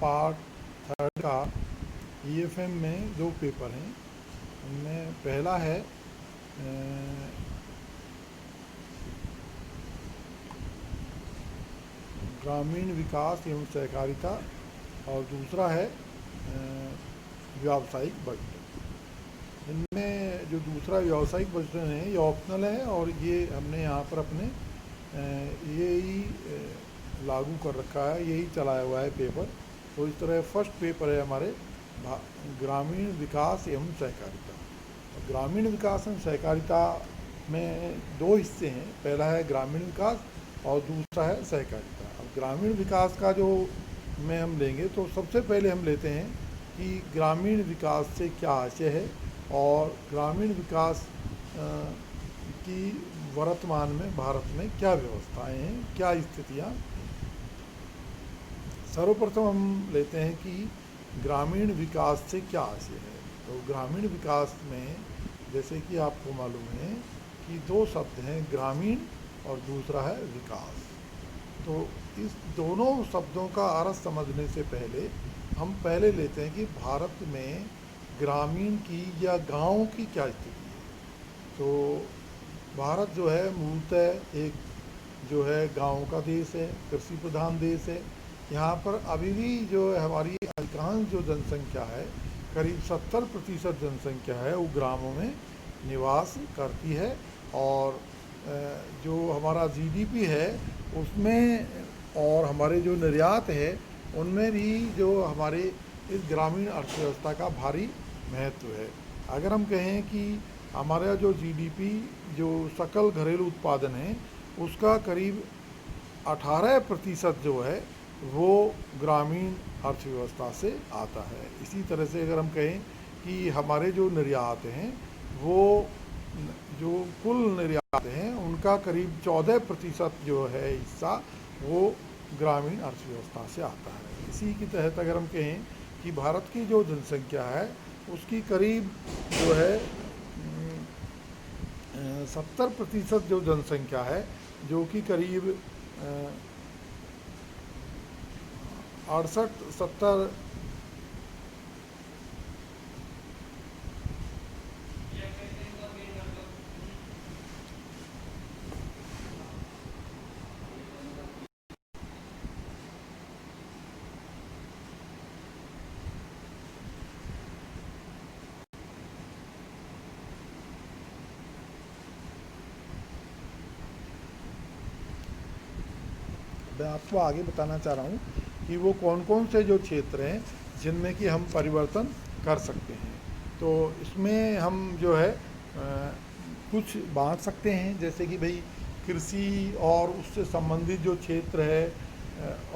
Part third का EFM में 2 paper हैं। उनमें पहला है ग्रामीण विकास एवं सहकारिता और दूसरा है व्यावसायिक बजट। इनमें जो दूसरा व्यावसायिक बजट है ये ऑप्शनल है और ये हमने यहाँ पर अपने यही लागू कर रखा है, यही चलाया हुआ है पेपर। तो इस तरह फर्स्ट पेपर है हमारे ग्रामीण विकास एवं सहकारिता। ग्रामीण विकास एवं सहकारिता में 2 हिस्से हैं, पहला है ग्रामीण विकास और दूसरा है सहकारिता। अब ग्रामीण विकास का जो में हम लेंगे तो सबसे पहले हम लेते हैं कि ग्रामीण विकास से क्या आशय है और ग्रामीण विकास की वर्तमान में भारत में क्या व्यवस्थाएं हैं, क्या स्थितियां। सर्वप्रथम हम लेते हैं कि ग्रामीण विकास से क्या आशय है। तो ग्रामीण विकास में जैसे कि आपको मालूम है कि 2 शब्द हैं, ग्रामीण और दूसरा है विकास। तो इस दोनों शब्दों का अर्थ समझने से पहले हम पहले लेते हैं कि भारत में ग्रामीण की या गाँव की क्या स्थिति है। तो भारत जो है मूलतः एक जो है गाँव का देश है, कृषि प्रधान देश है। यहाँ पर अभी भी जो है हमारी अधिकांश जो जनसंख्या है, करीब 70% जनसंख्या है वो ग्रामों में निवास करती है। और जो हमारा जीडीपी है उसमें और हमारे जो निर्यात है उनमें भी जो हमारे इस ग्रामीण अर्थव्यवस्था का भारी महत्व है। अगर हम कहें कि हमारा जो जीडीपी जो सकल घरेलू उत्पादन है उसका करीब 18% जो है वो ग्रामीण अर्थव्यवस्था से आता है। इसी तरह से अगर हम कहें कि हमारे जो निर्यात हैं वो जो कुल निर्यात हैं उनका करीब 14% जो है हिस्सा वो ग्रामीण अर्थव्यवस्था से आता है। इसी के तहत अगर हम कहें कि भारत की जो जनसंख्या है उसकी करीब जो है 70% जो जनसंख्या है जो कि करीब 68-70 मैं आपको आगे बताना चाह रहा हूँ कि वो कौन कौन से जो क्षेत्र हैं जिनमें कि हम परिवर्तन कर सकते हैं। तो इसमें हम जो है कुछ बांट सकते हैं, जैसे कि भाई कृषि और उससे संबंधित जो क्षेत्र है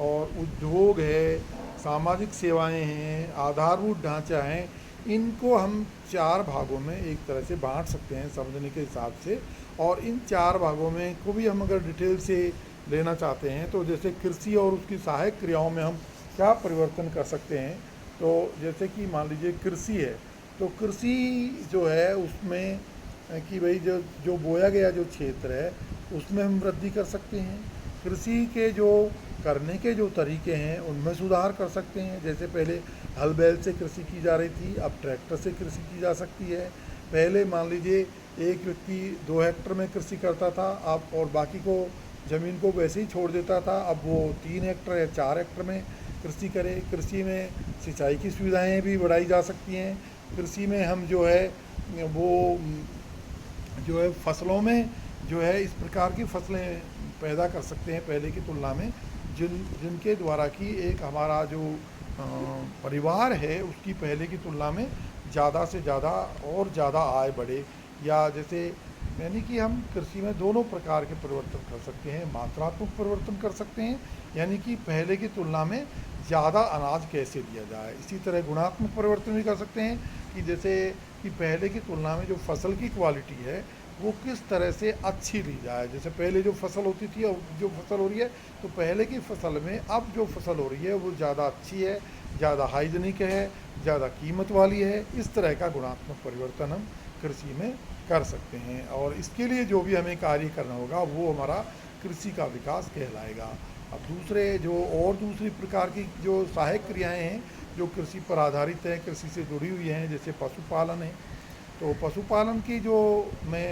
और उद्योग है, सामाजिक सेवाएं हैं, आधारभूत ढांचा हैं, इनको हम 4 भागों में एक तरह से बांट सकते हैं समझने के हिसाब से। और इन 4 भागों में को भी हम अगर डिटेल से लेना चाहते हैं तो जैसे कृषि और उसकी सहायक क्रियाओं में हम क्या परिवर्तन कर सकते हैं। तो जैसे कि मान लीजिए कृषि है, तो कृषि जो है उसमें कि भाई जो जो बोया गया जो क्षेत्र है उसमें हम वृद्धि कर सकते हैं। कृषि के जो करने के जो तरीके हैं उनमें सुधार कर सकते हैं। जैसे पहले हल बैल से कृषि की जा रही थी, अब ट्रैक्टर से कृषि की जा सकती है। पहले मान लीजिए एक व्यक्ति 2 हेक्टर में कृषि करता था, अब और बाकी को ज़मीन को वैसे ही छोड़ देता था, अब वो 3 हेक्टर या 4 हेक्टर में कृषि करे। कृषि में सिंचाई की सुविधाएं भी बढ़ाई जा सकती हैं। कृषि में हम जो है वो जो है फसलों में जो है इस प्रकार की फसलें पैदा कर सकते हैं पहले की तुलना में, जिनके द्वारा कि एक हमारा जो परिवार है उसकी पहले की तुलना में ज़्यादा से ज़्यादा और ज़्यादा आय बढ़े। या जैसे यानी कि हम कृषि में दोनों प्रकार के परिवर्तन कर सकते हैं। मात्रात्मक परिवर्तन कर सकते हैं यानी कि पहले की तुलना में ज़्यादा अनाज कैसे दिया जाए। इसी तरह गुणात्मक परिवर्तन भी कर सकते हैं कि जैसे कि पहले की तुलना में जो फसल की क्वालिटी है वो किस तरह से अच्छी ली जाए। जैसे पहले जो फसल होती थी और जो फसल हो रही है, तो पहले की फसल में अब जो फसल हो रही है वो ज़्यादा अच्छी है, ज़्यादा हाइजीनिक है, ज़्यादा कीमत वाली है। इस तरह का गुणात्मक परिवर्तन हम कृषि में कर सकते हैं और इसके लिए जो भी हमें कार्य करना होगा वो हमारा कृषि का विकास कहलाएगा। अब दूसरी प्रकार की जो सहायक क्रियाएं हैं जो कृषि पर आधारित है, कृषि से जुड़ी हुई हैं, जैसे पशुपालन है। तो पशुपालन की जो मैं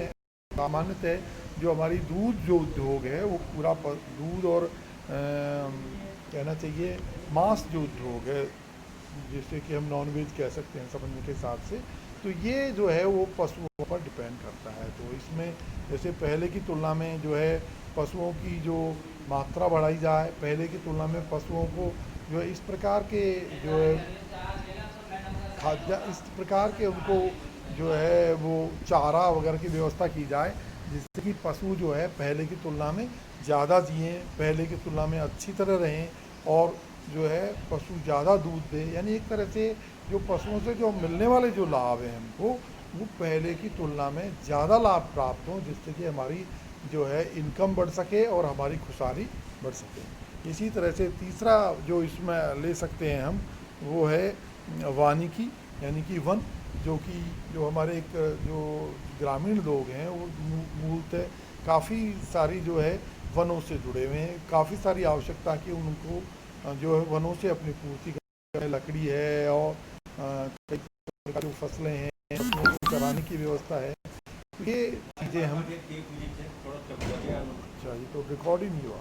सामान्यतः जो हमारी दूध जो उद्योग है वो पूरा दूध और कहना चाहिए मांस जो उद्योग है, जिससे कि हम नॉन वेज कह सकते हैं समझने के हिसाब से, तो ये जो है वो पशुओं पर डिपेंड करता है। तो इसमें जैसे पहले की तुलना में जो है पशुओं की जो मात्रा बढ़ाई जाए, पहले की तुलना में पशुओं को जो है इस प्रकार के जो है खाद्य, इस प्रकार के उनको जो है वो चारा वगैरह की व्यवस्था की जाए, जिससे कि पशु जो है पहले की तुलना में ज़्यादा जिएँ, पहले की तुलना में अच्छी तरह रहें, और जो है पशु ज़्यादा दूध दे। यानी एक तरह से जो पशुओं से जो मिलने वाले जो लाभ हैं हमको, वो पहले की तुलना में ज़्यादा लाभ प्राप्त हों, जिससे कि हमारी जो है इनकम बढ़ सके और हमारी खुशहाली बढ़ सके। इसी तरह से तीसरा जो इसमें ले सकते हैं हम, वो है वानिकी, यानी कि वन, जो कि जो हमारे एक जो ग्रामीण लोग हैं वो मूलतः काफ़ी सारी जो है वनों से जुड़े हुए हैं, काफ़ी सारी आवश्यकता की उनको जो है वनों से अपनी पूर्ति करने, लकड़ी है और कई प्रकार की फसलें हैं, फसलों को चराने की व्यवस्था है। ये चीज़ें हम, अच्छा ये तो रिकॉर्ड ही नहीं हुआ।